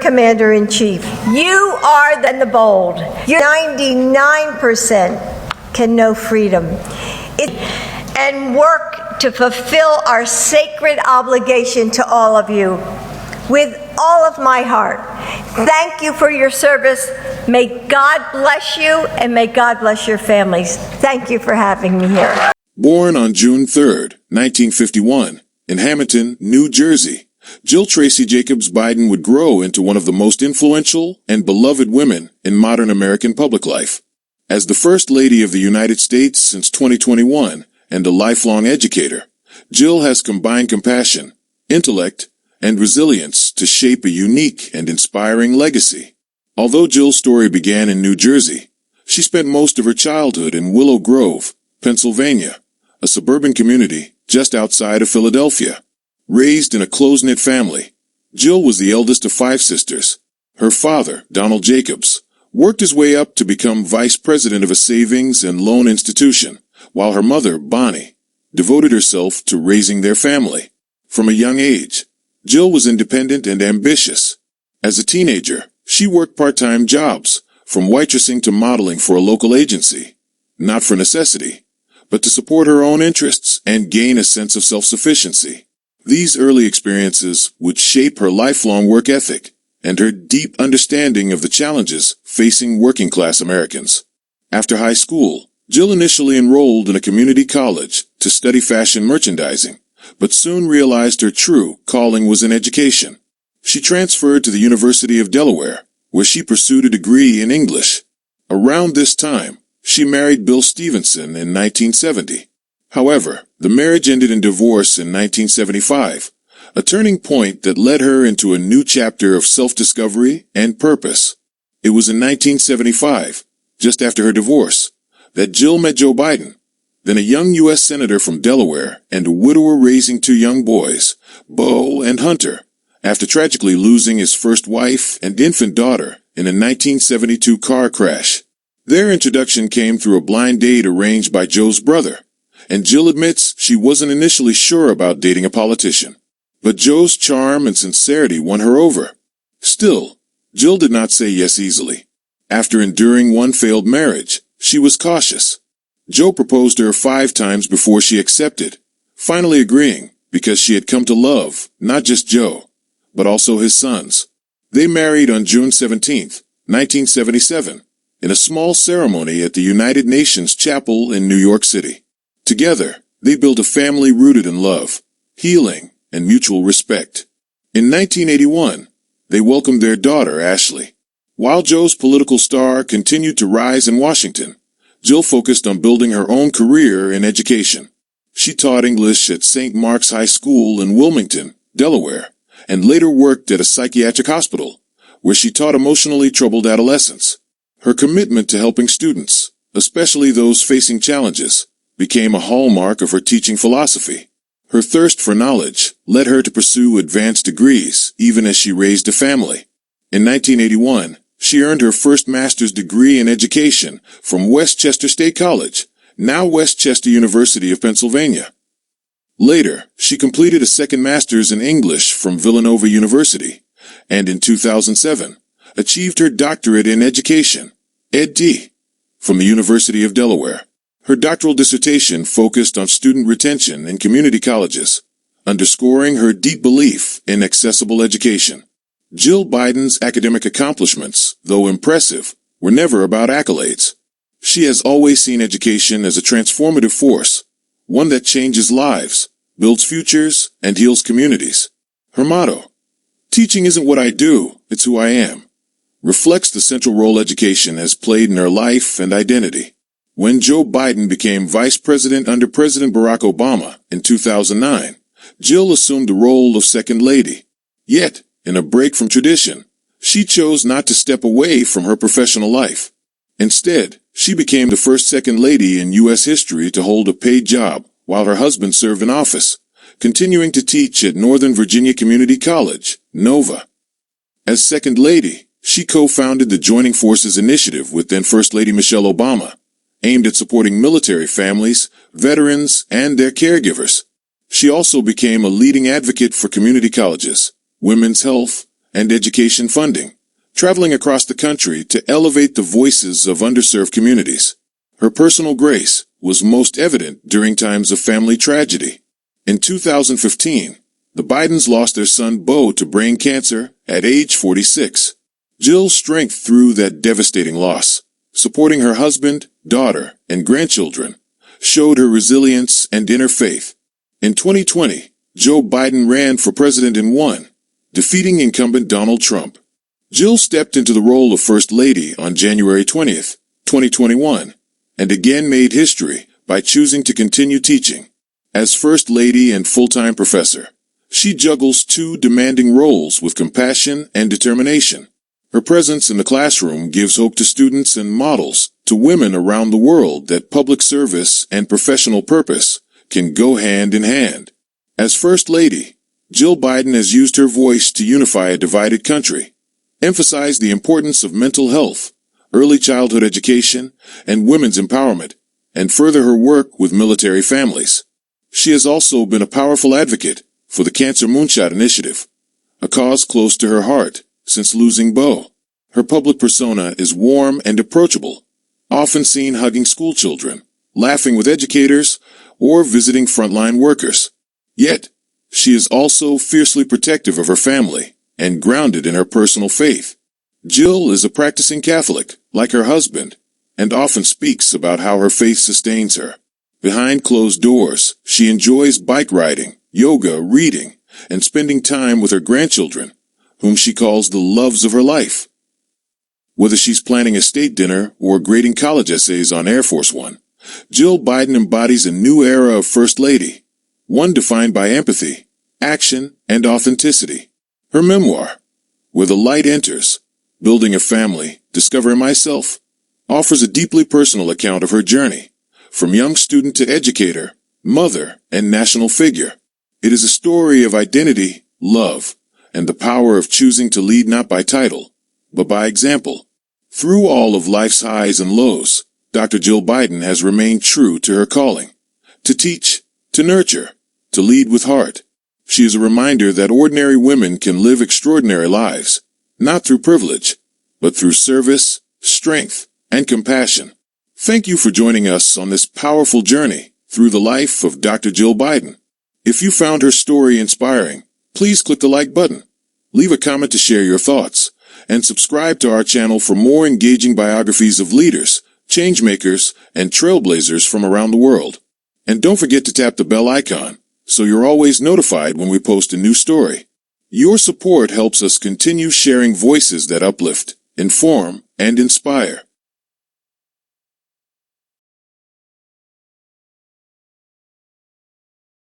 Commander-in-Chief. You are the bold. You're 99% can know freedom. And work to fulfill our sacred obligation to all of you with all of my heart. Thank you for your service. May God bless you, and may God bless your families. Thank you for having me here. Born on June 3, 1951, in Hammonton, New Jersey, Jill Tracy Jacobs Biden would grow into one of the most influential and beloved women in modern American public life. As the First Lady of the United States since 2021 and a lifelong educator, Jill has combined compassion, intellect, and resilience to shape a unique and inspiring legacy. Although Jill's story began in New Jersey, she spent most of her childhood in Willow Grove, Pennsylvania, a suburban community just outside of Philadelphia. Raised in a close-knit family, Jill was the eldest of 5 sisters. Her father, Donald Jacobs, worked his way up to become vice president of a savings and loan institution, while her mother, Bonny, devoted herself to raising their family. From a young age, Jill was independent and ambitious. As a teenager, she worked part-time jobs, from waitressing to modeling for a local agency, not for necessity, but to support her own interests and gain a sense of self-sufficiency. These early experiences would shape her lifelong work ethic and her deep understanding of the challenges facing working-class Americans. After high school, Jill initially enrolled in a community college to study fashion merchandising, but soon realized her true calling was in education. She transferred to the University of Delaware, where she pursued a degree in English. Around this time, she married Bill Stevenson in 1970. However, the marriage ended in divorce in 1975, a turning point that led her into a new chapter of self-discovery and purpose. It was in 1975, just after her divorce, that Jill met Joe Biden, then a young U.S. Senator from Delaware and a widower raising 2 young boys, Beau and Hunter, after tragically losing his first wife and infant daughter in a 1972 car crash. Their introduction came through a blind date arranged by Joe's brother, and Jill admits she wasn't initially sure about dating a politician. But Joe's charm and sincerity won her over. Still, Jill did not say yes easily. After enduring one failed marriage, she was cautious. Joe proposed to her 5 times before she accepted, finally agreeing because she had come to love not just Joe, but also his sons. They married on June 17, 1977, in a small ceremony at the United Nations Chapel in New York City. Together, they built a family rooted in love, healing, and mutual respect. In 1981, they welcomed their daughter, Ashley. While Joe's political star continued to rise in Washington, Jill focused on building her own career in education. She taught English at St. Mark's High School in Wilmington, Delaware, and later worked at a psychiatric hospital, where she taught emotionally troubled adolescents. Her commitment to helping students, especially those facing challenges, became a hallmark of her teaching philosophy. Her thirst for knowledge led her to pursue advanced degrees, even as she raised a family. In 1981, she earned her first master's degree in education from Westchester State College, now Westchester University of Pennsylvania. Later, she completed a second master's in English from Villanova University, and in 2007, achieved her doctorate in education, Ed.D., from the University of Delaware. Her doctoral dissertation focused on student retention in community colleges, underscoring her deep belief in accessible education. Jill Biden's academic accomplishments, though impressive, were never about accolades. She has always seen education as a transformative force, one that changes lives, builds futures, and heals communities. Her motto, "Teaching isn't what I do, it's who I am," reflects the central role education has played in her life and identity. When Joe Biden became vice president under President Barack Obama in 2009, Jill assumed the role of second lady. Yet, in a break from tradition, she chose not to step away from her professional life. Instead, she became the first second lady in U.S. history to hold a paid job while her husband served in office, continuing to teach at Northern Virginia Community College, NOVA. As second lady, she co-founded the Joining Forces initiative with then First Lady Michelle Obama, aimed at supporting military families, veterans, and their caregivers. She also became a leading advocate for community colleges, women's health, and education funding, traveling across the country to elevate the voices of underserved communities. Her personal grace was most evident during times of family tragedy. In 2015, the Bidens lost their son Beau to brain cancer at age 46. Jill's strength through that devastating loss, supporting her husband, daughter, and grandchildren, showed her resilience and inner faith. In 2020, Joe Biden ran for president and won, defeating incumbent Donald Trump. Jill stepped into the role of First Lady on January 20th, 2021, and again made history by choosing to continue teaching. As First Lady and full-time professor, she juggles two demanding roles with compassion and determination. Her presence in the classroom gives hope to students and models to women around the world that public service and professional purpose can go hand in hand. As First Lady, Jill Biden has used her voice to unify a divided country, emphasize the importance of mental health, early childhood education, and women's empowerment, and further her work with military families. She has also been a powerful advocate for the Cancer Moonshot Initiative, a cause close to her heart since losing Beau. Her public persona is warm and approachable, often seen hugging school children, laughing with educators, or visiting frontline workers. Yet, she is also fiercely protective of her family and grounded in her personal faith. Jill is a practicing Catholic, like her husband, and often speaks about how her faith sustains her. Behind closed doors, she enjoys bike riding, yoga, reading, and spending time with her grandchildren, whom she calls the loves of her life. Whether she's planning a state dinner or grading college essays on Air Force One, Jill Biden embodies a new era of First Lady, one defined by empathy, action, and authenticity. Her memoir, Where the Light Enters, Building a Family, Discovering Myself, offers a deeply personal account of her journey, from young student to educator, mother, and national figure. It is a story of identity, love, and the power of choosing to lead not by title, but by example. Through all of life's highs and lows, Dr. Jill Biden has remained true to her calling, to teach, to nurture, to lead with heart. She is a reminder that ordinary women can live extraordinary lives, not through privilege, but through service, strength, and compassion. Thank you for joining us on this powerful journey through the life of Dr. Jill Biden. If you found her story inspiring, please click the like button, leave a comment to share your thoughts, and subscribe to our channel for more engaging biographies of leaders, changemakers, and trailblazers from around the world. And don't forget to tap the bell icon so you're always notified when we post a new story. Your support helps us continue sharing voices that uplift, inform, and inspire.